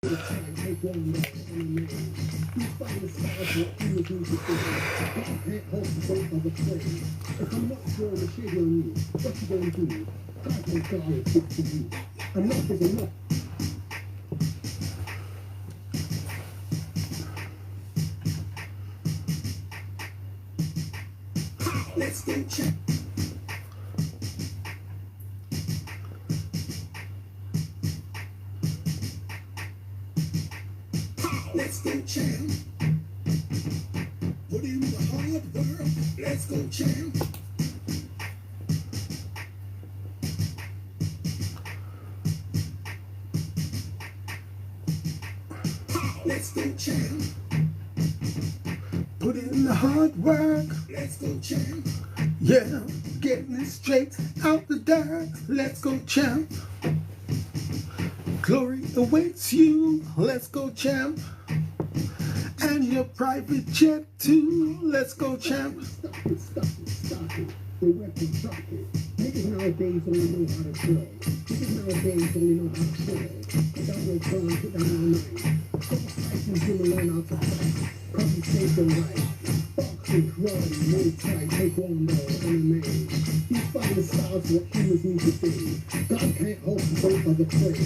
Take one look at the man. He's fighting the stars what he was into thinking. But I can't hold the boat of the plane. If I'm not throwing the shade on you, what you gonna do? God knows God is good for you. Enough is enough. Let's go check. Let's go champ. Put in the hard work. Let's go champ. Let's go champ. Put in the hard work. Let's go champ. Yeah, getting it straight out the dirt. Let's go champ. Glory awaits you. Let's go champ. And your private jet too. Let's go champ. Stop it. The weapon, drop it. Niggas nowadays only know how to throw. Niggas nowadays only know how to throw. I got no gun, put down my knife. Couple Titans didn't learn how to fight. Probably saved them right. Boxing, karate, Muay Thai, taekwondo, MMA. These fighting styles what humans need to be. God can't hold the boat of the prey.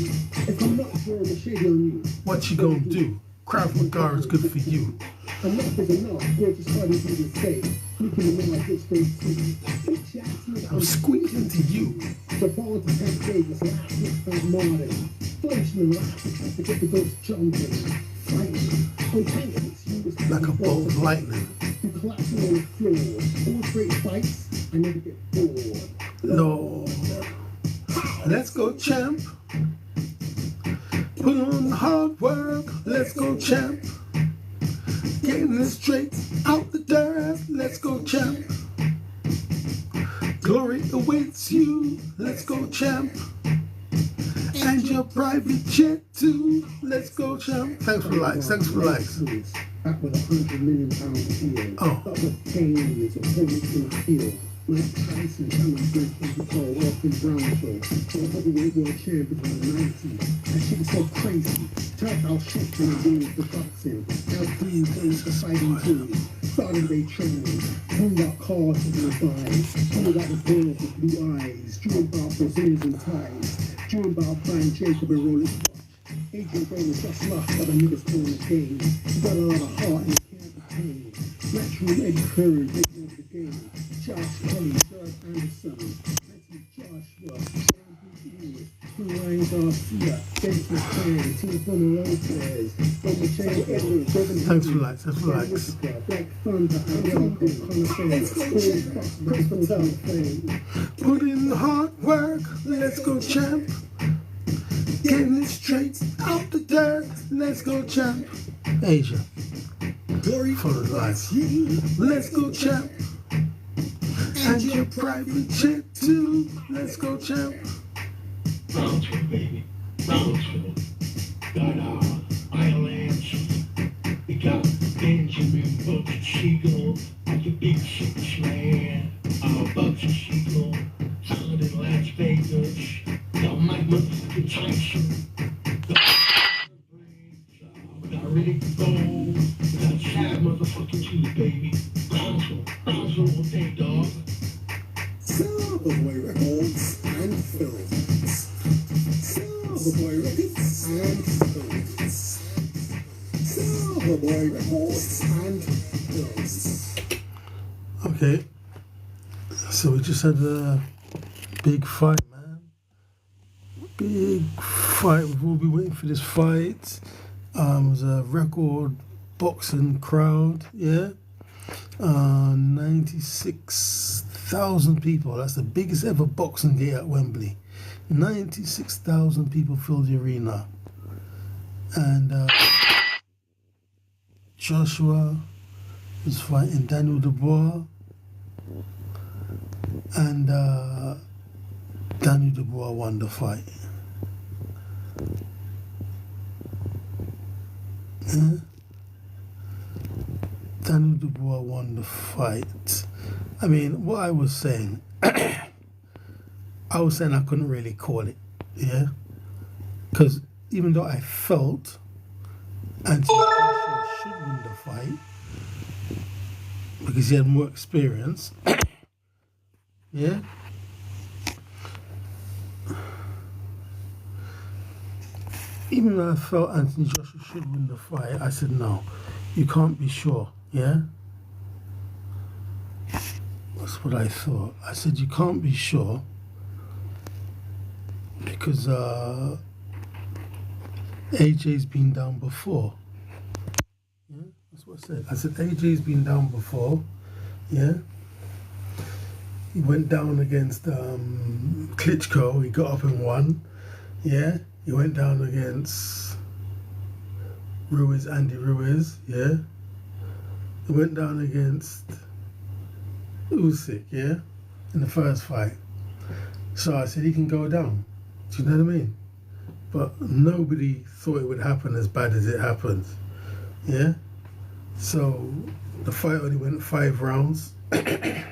If I'm not throwing the shade on you, What you gonna do? Krav Maga is good for you. enough is enough. Gorgeous party for the state. You can know I get straight to you. I'm squeezing to you. The ball to Penn Davis, last week Martin. Fleischman last week to get the ghost jumping. Fighting. On tanks, you was Like a bolt of lightning. you collapsing on the floor. All straight fights, I never get bored. Lord. Let's go champ. Put on the hard work. Let's go champ. Getting it straight out the dirt. Let's go champ. Glory awaits you. Let's go champ. And your private jet too. Let's go champ. Thanks for the likes. Thanks for the likes. Back with £100 million deal. Oh. That was pain is a opponent in the field. Mike Tyson coming through the ball off in Brown show. So heavyweight world champion in the 90s. That shit is so crazy. Turnstile shit in the game for boxing. Now teams turning to fighting teams. Starting day training. Turned out cars to the thighs. Turned out the girls with blue eyes. Drew about Brazilians and ties. Drew about Brian Jacob and Rolex watch. Adrian Brown is just lost by the niggas playing the game. You got a lot of heart and you can't be pain. Natural Eddie Curry taking over the game. Josh Kelly, George Anderson, Anthony Joshua, Ryan Garcia, Dennis McCann, Tina Lopez, Michelle Edwards, Devin Thanks for the likes. Thanks for the likes. Black Thunder, Ariel Conor Chris Patel, Fame. Put in the hard work. Let's go champ. Getting it straight out the dirt. Let's go champ. Asia. Glory For the life. Let's go champ. And your private jet too. Let's go champ. Brownsville, baby. Brownsville. Got Ireland. We got Benjamin Bucket Siegel. The big six man. Bucket Siegel. Found in Las Vegas. Got Mike motherfucking Tyson. We got Ready to Go. We got Chad motherfucking G, baby. Brownsville all day, dog. Silverboy Records and Films. Silverboy Records and Films. Silverboy Records and Films. Okay. So we just had a big fight, man. Big fight. We've all been waiting for this fight. It was a record boxing crowd, yeah. 96,000 people. That's the biggest ever boxing gate at Wembley. 96,000 people filled the arena. And Joshua was fighting Daniel Dubois. And Daniel Dubois won the fight. Yeah? Daniel Dubois won the fight. I mean, what I was saying, I was saying I couldn't really call it, yeah? Because even though I felt Anthony Joshua should win the fight because he had more experience. Yeah. Even though I felt Anthony Joshua should win the fight, I said no, you can't be sure. Yeah. That's what I thought. I said you can't be sure because AJ's been down before. Yeah, that's what I said. I said AJ's been down before. Yeah. He went down against Klitschko. He got up and won. Yeah. He went down against Ruiz, Andy Ruiz. Yeah. He went down against Usyk. Yeah. In the first fight. So I said he can go down. Do you know what I mean? But nobody thought it would happen as bad as it happened. Yeah? So the fight only went 5 rounds. Fight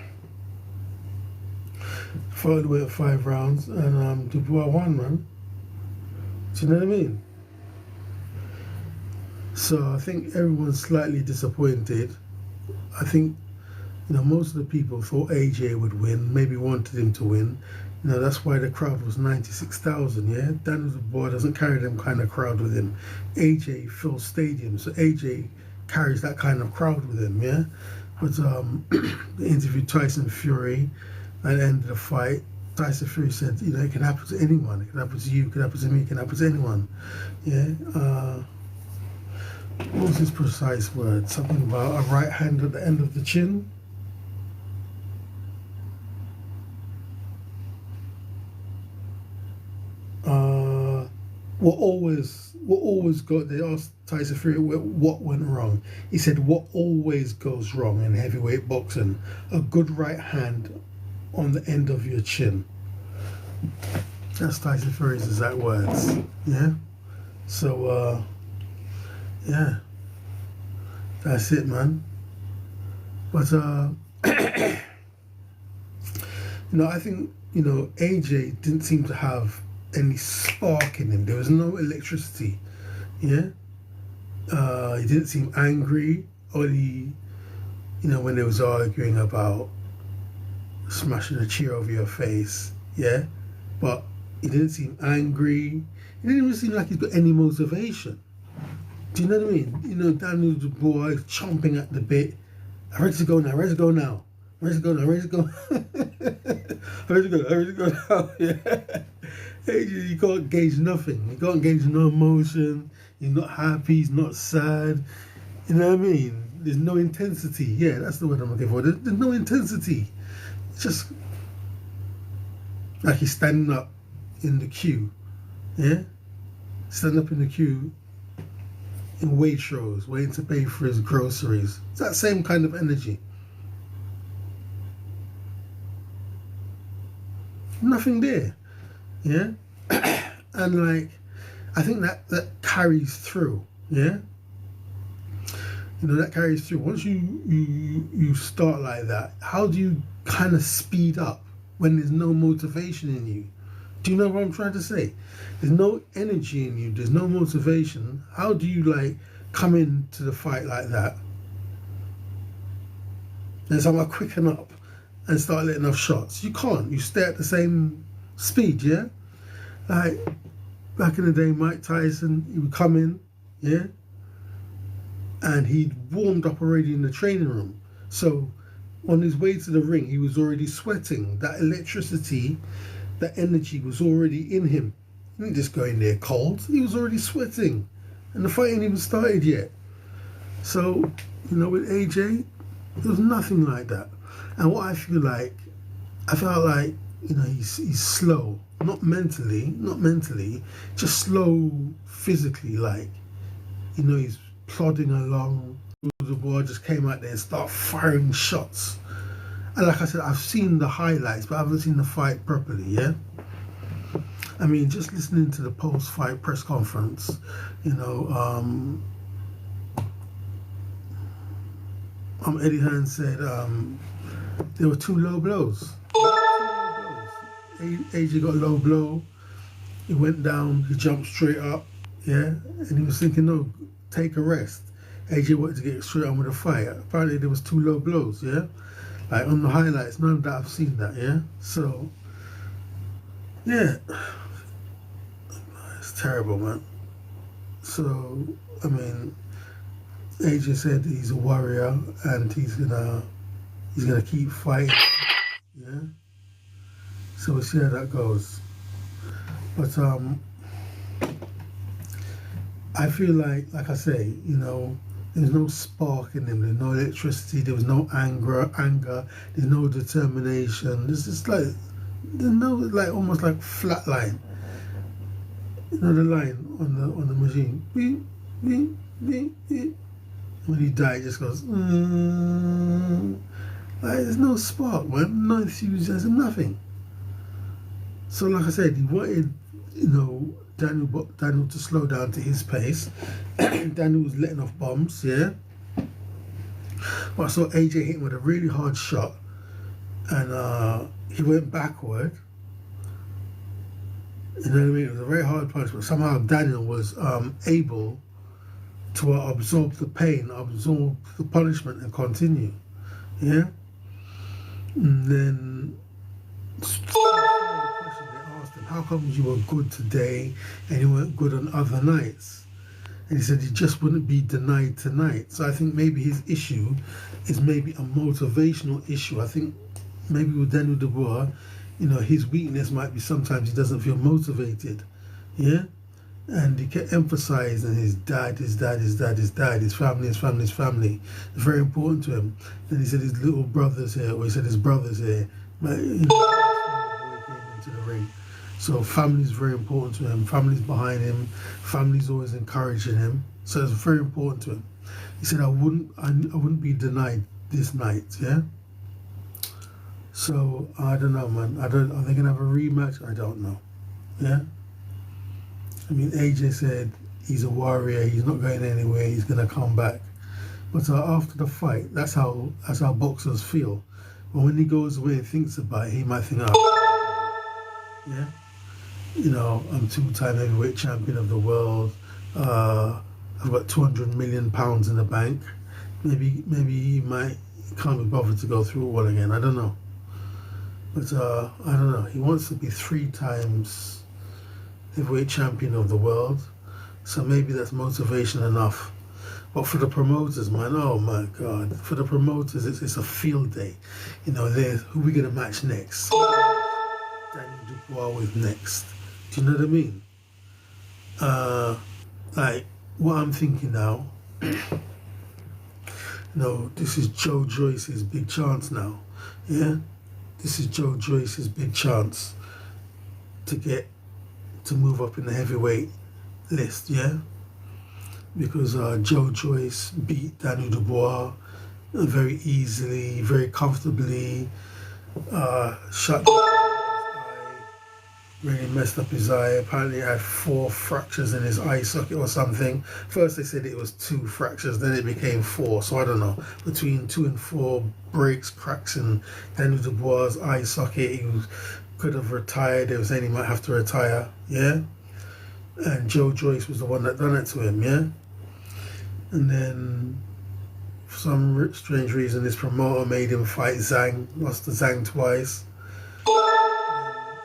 only went 5 rounds and Dubois won, man. Do you know what I mean? So I think everyone's slightly disappointed. I think, most of the people thought AJ would win, maybe wanted him to win. That's why the crowd was 96,000, yeah? Daniel Dubois doesn't carry them kind of crowd with him. AJ fills stadiums, so AJ carries that kind of crowd with him, yeah? But they interviewed Tyson Fury at the end of the fight. Tyson Fury said, it can happen to anyone. It can happen to you, it can happen to me, it can happen to anyone, yeah? What was his precise word? Something about a right hand at the end of the chin? What always got, they asked Tyson Fury what went wrong. He said, what always goes wrong in heavyweight boxing? A good right hand on the end of your chin. That's Tyson Fury's exact words. Yeah? So, yeah. That's it, man. But, I think, AJ didn't seem to have any spark in him. There was no electricity. Yeah. He didn't seem angry. Only, when they was arguing about smashing a chair over your face. Yeah. But he didn't seem angry. He didn't even seem like he's got any motivation. Do you know what I mean? Daniel Dubois chomping at the bit. I'm ready to go now. I'm ready to go now. I'm ready to go now. I'm ready to go. I'm ready to go. I'm ready to go now. Yeah. You can't gauge nothing. You can't gauge no emotion. He's not happy. He's not sad. You know what I mean? There's no intensity. Yeah, that's the word I'm looking for. There's no intensity. It's just like he's standing up in the queue. Yeah? Standing up in the queue in Waitrose, waiting to pay for his groceries. It's that same kind of energy. Nothing there. Yeah, and I think that carries through. Yeah, that carries through. Once you start like that, how do you kind of speed up when there's no motivation in you? Do you know what I'm trying to say? There's no energy in you. There's no motivation. How do you come into the fight like that? And so I'm gonna quicken up and start letting off shots. You can't. You stay at the same speed, yeah? Like back in the day, Mike Tyson, he would come in, yeah? And he'd warmed up already in the training room. So on his way to the ring, he was already sweating. That electricity, that energy was already in him. He didn't just go in there cold. He was already sweating. And the fight ain't even started yet. So, with AJ, there was nothing like that. And what I felt like, he's slow, not mentally, just slow physically, he's plodding along. The boy just came out there and started firing shots. And like I said, I've seen the highlights, but I haven't seen the fight properly, yeah? I mean, just listening to the post-fight press conference, Eddie Hearn said there were 2 low blows. AJ got a low blow. He went down. He jumped straight up. Yeah, and he was thinking, no, take a rest. AJ wanted to get straight on with the fight. Apparently there was 2 low blows, yeah? Like on the highlights, none of that I've seen that, yeah? So, yeah. It's terrible, man. So, I mean, AJ said he's a warrior and he's gonna keep fighting, yeah? So we'll see how that goes. But I feel like I say, you know, there's no spark in him, there's no electricity, there was no anger, there's no determination. There's just like, there's no, like, almost like flat line. You know the line on the machine? Beep, beep, beep, beep. When he died, it just goes, like, there's no spark, man, no enthusiasm, nothing. So like I said, he wanted, you know, Daniel to slow down to his pace. Daniel was letting off bombs, yeah. But I saw AJ hit him with a really hard shot, and he went backward. You know what I mean? It was a very hard punch, but somehow Daniel was able to absorb the pain, absorb the punishment, and continue, yeah. And then how come you were good today and you weren't good on other nights? And he said he just wouldn't be denied tonight. So I think maybe his issue is maybe a motivational issue. I think maybe with Daniel Dubois, you know, his weakness might be sometimes he doesn't feel motivated, yeah? And he kept emphasizing his dad, his family. It's very important to him. Then he said his little brother's here, or he said his brother's here. But, you know, before he came into the ring. So family's very important to him. Family's behind him. Family's always encouraging him. So it's very important to him. He said, I wouldn't be denied this night, yeah? So I don't know, man. Are they gonna have a rematch? I don't know. Yeah? I mean, AJ said he's a warrior, he's not going anywhere, he's gonna come back. But after the fight, that's how boxers feel. But when he goes away and thinks about it, he might think, yeah, you know, I'm 2-time heavyweight champion of the world. I've got 200 million pounds in the bank. Maybe he can't be bothered to go through it all again. I don't know. But I don't know. He wants to be 3 times heavyweight champion of the world. So maybe that's motivation enough. But for the promoters, man, oh my God. For the promoters, it's a field day. You know, who we going to match next? Daniel Dubois with next. Do you know what I mean? Like, what I'm thinking now, no, this is Joe Joyce's big chance now. Yeah? This is Joe Joyce's big chance to move up in the heavyweight list, yeah? Because Joe Joyce beat Daniel Dubois very easily, very comfortably, shut down his eye, really messed up his eye. Apparently he had 4 fractures in his eye socket or something. First they said it was 2 fractures, then it became 4. So I don't know, between 2 and 4 breaks, cracks in Daniel Dubois' eye socket. He could have retired. They were saying he might have to retire, yeah? And Joe Joyce was the one that done it to him, yeah? And then, for some strange reason, his promoter made him fight Zhang, lost to Zhang twice. And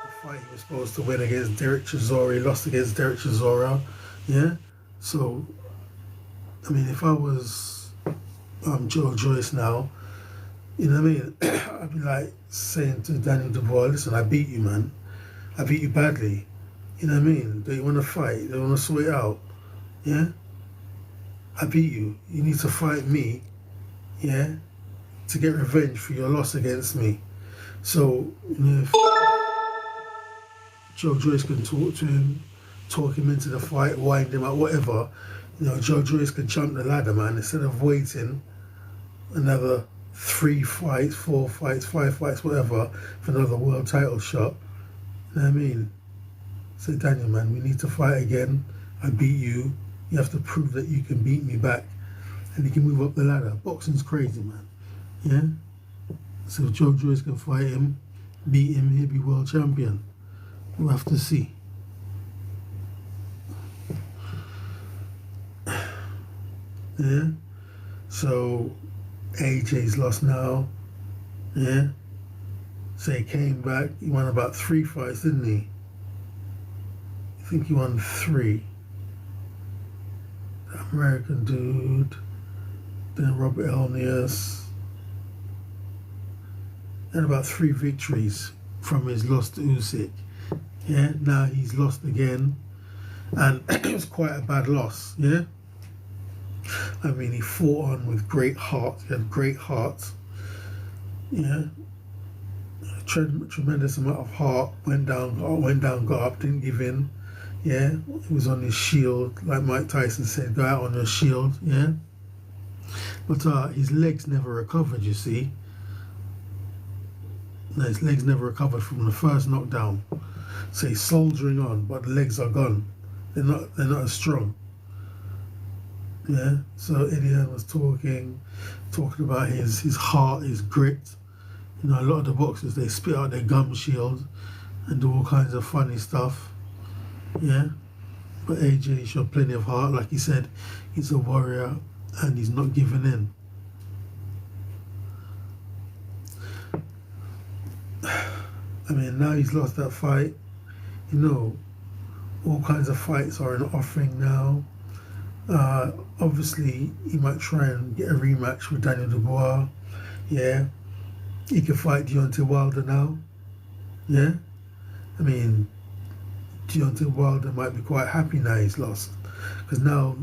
the fight he was supposed to win against Derek Chisora, he lost against Derek Chisora, yeah? So, I mean, if I was Joe Joyce now, you know what I mean? I'd be like saying to Daniel Dubois, listen, I beat you, man. I beat you badly. You know what I mean? Don't you want to fight? Don't you want to sort it out? Yeah? I beat you. You need to fight me, yeah? To get revenge for your loss against me. So, you know, if Joe Joyce can talk to him, talk him into the fight, wind him up, whatever, you know, Joe Joyce can jump the ladder, man, instead of waiting another 3 fights, 4 fights, 5 fights, whatever, for another world title shot. You know what I mean? Say, Daniel, man, we need to fight again. I beat you. You have to prove that you can beat me back. And he can move up the ladder. Boxing's crazy, man. Yeah? So if Joe Joyce can fight him, beat him, he'll be world champion. We'll have to see. Yeah. So AJ's lost now. Yeah. So he came back. He won about 3 fights, didn't he? I think he won 3. The American dude. Then Robert Elnius. And about 3 victories from his loss to Usyk. Yeah. Now he's lost again. And it was quite a bad loss. Yeah. I mean, he fought on with great heart. He had great heart. Yeah. Tremendous amount of heart. Went down, got up, didn't give in. Yeah. He was on his shield, like Mike Tyson said, go out on your shield. Yeah. But his legs never recovered, you see. No, his legs never recovered from the first knockdown. So he's soldiering on, but the legs are gone. They're not as strong. Yeah, so Eddie Hearn was talking about his heart, his grit. You know, a lot of the boxers, they spit out their gum shield and do all kinds of funny stuff. Yeah, but AJ showed plenty of heart. Like he said, he's a warrior and he's not giving in. I mean, now he's lost that fight. You know, all kinds of fights are in offering now. Obviously, he might try and get a rematch with Daniel Dubois. Yeah. He could fight Deontay Wilder now. Yeah. I mean, Deontay Wilder might be quite happy now he's lost. Because now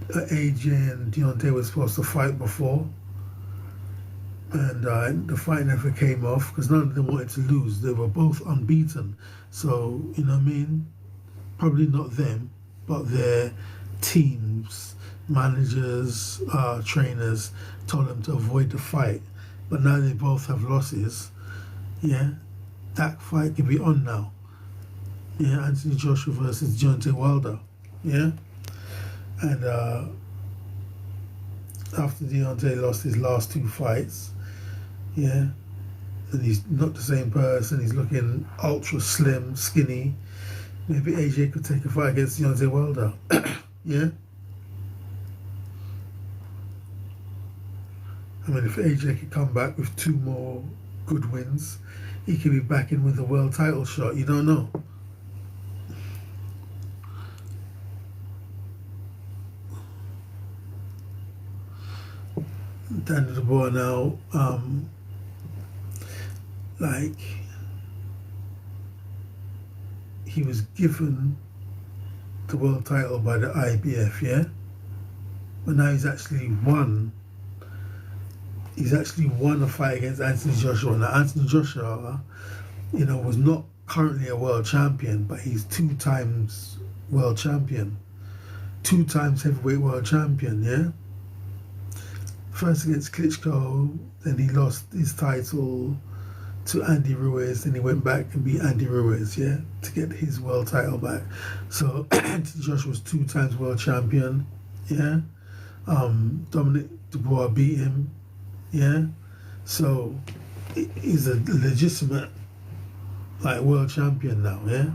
AJ and Deontay were supposed to fight before. And the fight never came off because none of them wanted to lose. They were both unbeaten. So, you know what I mean? Probably not them, but their teams, managers, trainers told them to avoid the fight. But now they both have losses. Yeah, that fight can be on now. Yeah, Anthony Joshua versus Deontay Wilder. Yeah, and after Deontay lost his last 2 fights, yeah, and he's not the same person. He's looking ultra slim, skinny. Maybe AJ could take a fight against Deontay Wilder. Yeah? I mean, if AJ could come back with 2 more good wins, he could be back in with a world title shot. You don't know. Daniel Dubois now, like, he was given the world title by the IBF, yeah? But now he's actually won a fight against Anthony Joshua. Now, Anthony Joshua, you know, was not currently a world champion, but he's 2 times world champion. 2 times heavyweight world champion, yeah? First against Klitschko, then he lost his title to Andy Ruiz, then he went back and beat Andy Ruiz, yeah, to get his world title back. So Anthony Joshua was 2 times world champion, yeah. Dominic Dubois beat him, yeah. So he's a legitimate, like, world champion now, yeah.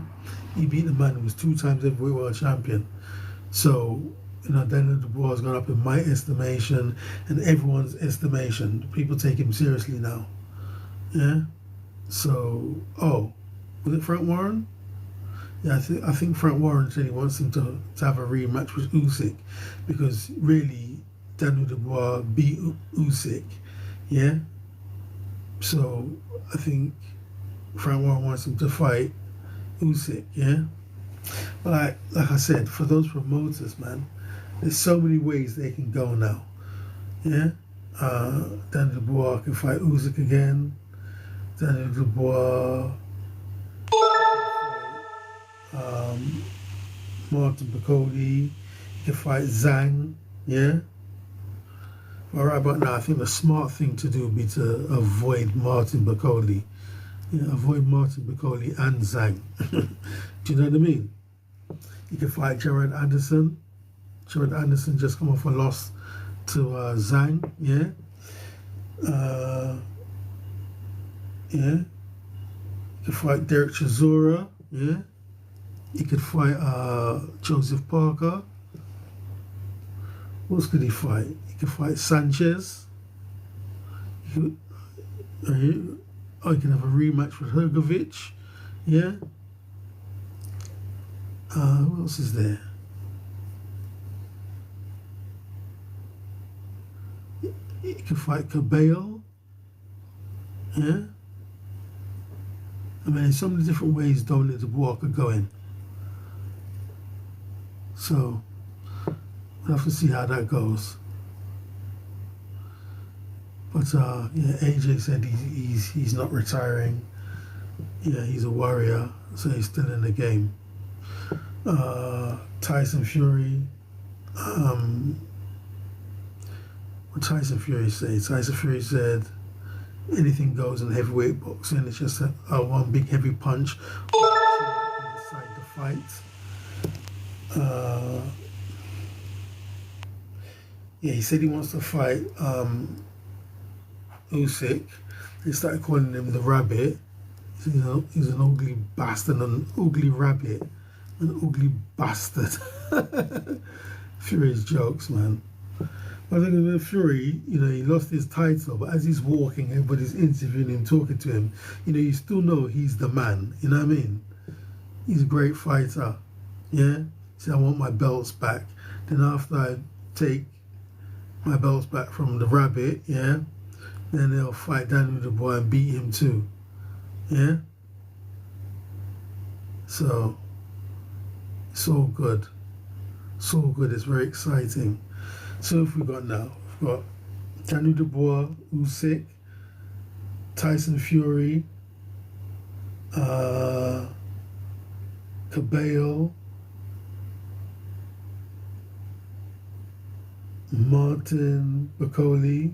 He beat the man who was 2 times heavyweight world champion. So, you know, Daniel Dubois has gone up in my estimation and everyone's estimation. People take him seriously now, yeah. So, was it Frank Warren? Yeah, I think Frank Warren said he wants him to have a rematch with Usyk because really Daniel Dubois beat Usyk, yeah? So I think Frank Warren wants him to fight Usyk, yeah? But like I said, for those promoters, man, there's so many ways they can go now, yeah? Daniel Dubois can fight Usyk again. Daniel Dubois, Martin Piccoli, he can fight Zhang, yeah? All right, but now I think the smart thing to do would be to avoid Martin Piccoli. Yeah, avoid Martin Piccoli and Zhang. Do you know what I mean? You can fight Jared Anderson. Jared Anderson just come off a loss to Zhang, yeah? Yeah. You could fight Derek Chisora, yeah? You could fight Joseph Parker. Who else could he fight? He could fight Sanchez. He could, he can have a rematch with Hrgovic. Yeah. Who else is there? He could fight Cabello. Yeah. I mean, there's so many different ways Dominic Dubois could go in. So, we'll have to see how that goes. But yeah, AJ said he's not retiring. Yeah, he's a warrior, so he's still in the game. Tyson Fury. What Tyson Fury said? Tyson Fury said anything goes in heavyweight boxing. It's just a one big heavy punch decide the fight. Yeah, he said he wants to fight Usyk. They started calling him the Rabbit. He's an ugly bastard, an ugly rabbit, an ugly bastard. Fury's jokes, man. But look at Fury, he lost his title, but as he's walking, everybody's interviewing him, talking to him, you still know he's the man, you know what I mean? He's a great fighter, yeah? See, I want my belts back. Then after I take my belts back from the Rabbit, yeah? Then they'll fight Daniel Dubois and beat him too, yeah? So, it's all good. It's all good, it's very exciting. So if we got now, we've got Daniel Dubois, Usyk, Tyson Fury, Cabello, Martin Bakole.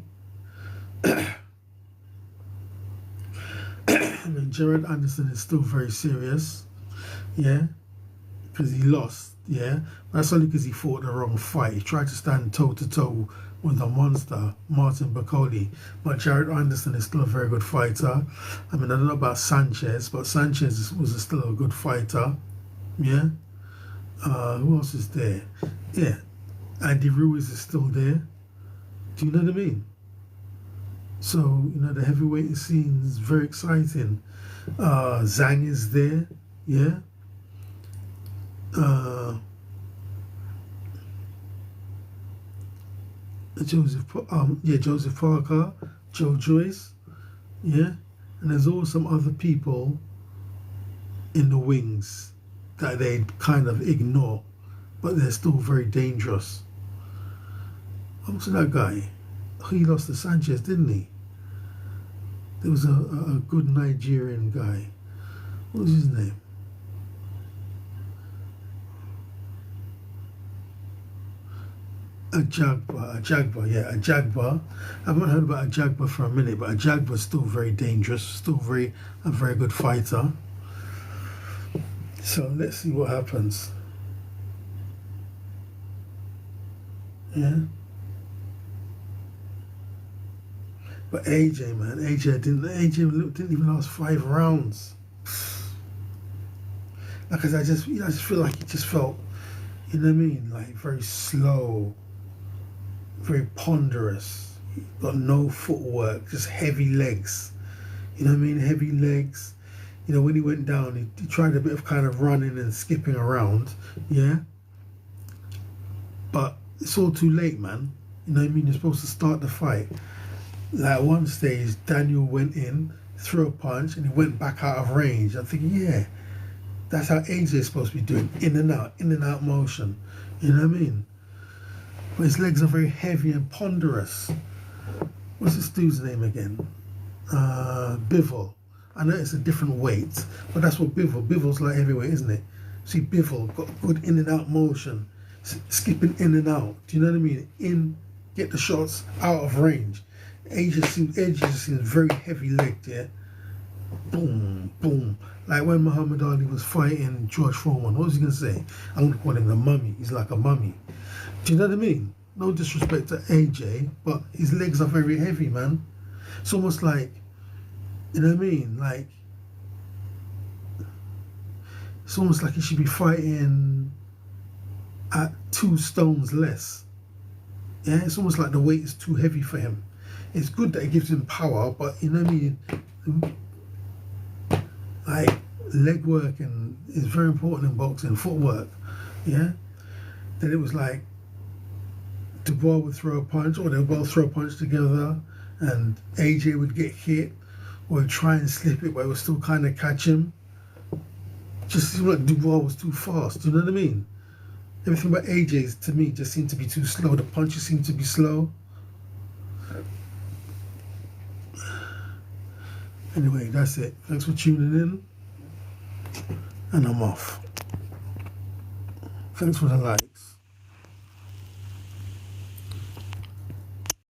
I mean, Jared Anderson is still very serious, yeah, because he lost. Yeah, that's only because he fought the wrong fight. He tried to stand toe-to-toe with the monster, Martin Bakole. But Jared Anderson is still a very good fighter. I mean, I don't know about Sanchez, but Sanchez was still a good fighter. Yeah. Who else is there? Yeah. Andy Ruiz is still there. Do you know what I mean? So, the heavyweight scene is very exciting. Zhang is there. Yeah. Joseph Parker, Joe Joyce, yeah, and there's also some other people in the wings that they kind of ignore, but they're still very dangerous. What's that guy? He lost to Sanchez, didn't he? There was a good Nigerian guy. What was his name? Ajagba. I haven't heard about Ajagba for a minute, but Ajagba's still very dangerous, still a very good fighter. So let's see what happens. Yeah. But AJ, man, AJ didn't even last 5 rounds. Because I just feel like he just felt, you know what I mean, like very slow. Very ponderous, got no footwork, just heavy legs. You know what I mean? Heavy legs. When he went down, he tried a bit of kind of running and skipping around, yeah? But it's all too late, man. You know what I mean? You're supposed to start the fight. Like at one stage, Daniel went in, threw a punch, and he went back out of range. I'm thinking, yeah, that's how AJ is supposed to be doing, in and out motion. You know what I mean? But his legs are very heavy and ponderous. What's this dude's name again? Bivol. I know it's a different weight, but that's what Bivol's like heavyweight, isn't it? See, Bivol got good in and out motion, skipping in and out. Do you know what I mean? In, get the shots out of range. Edge just seems very heavy legged, yeah? Boom, boom. Like when Muhammad Ali was fighting George Foreman, what was he going to say? I'm going to call him the mummy. He's like a mummy. Do you know what I mean? No disrespect to AJ, but his legs are very heavy, man. It's almost like, you know what I mean? Like, it's almost like he should be fighting at 2 stones less. Yeah, it's almost like the weight is too heavy for him. It's good that it gives him power, but you know what I mean? Like, leg work and is very important in boxing, footwork. Yeah? Then it was like Dubois would throw a punch, or they'll both throw a punch together, and AJ would get hit, or he'd try and slip it, but it would still kind of catch him. Just seemed like Dubois was too fast, do you know what I mean? Everything about AJ's, to me, just seemed to be too slow. The punches seemed to be slow. Anyway, that's it. Thanks for tuning in. And I'm off. Thanks for the like.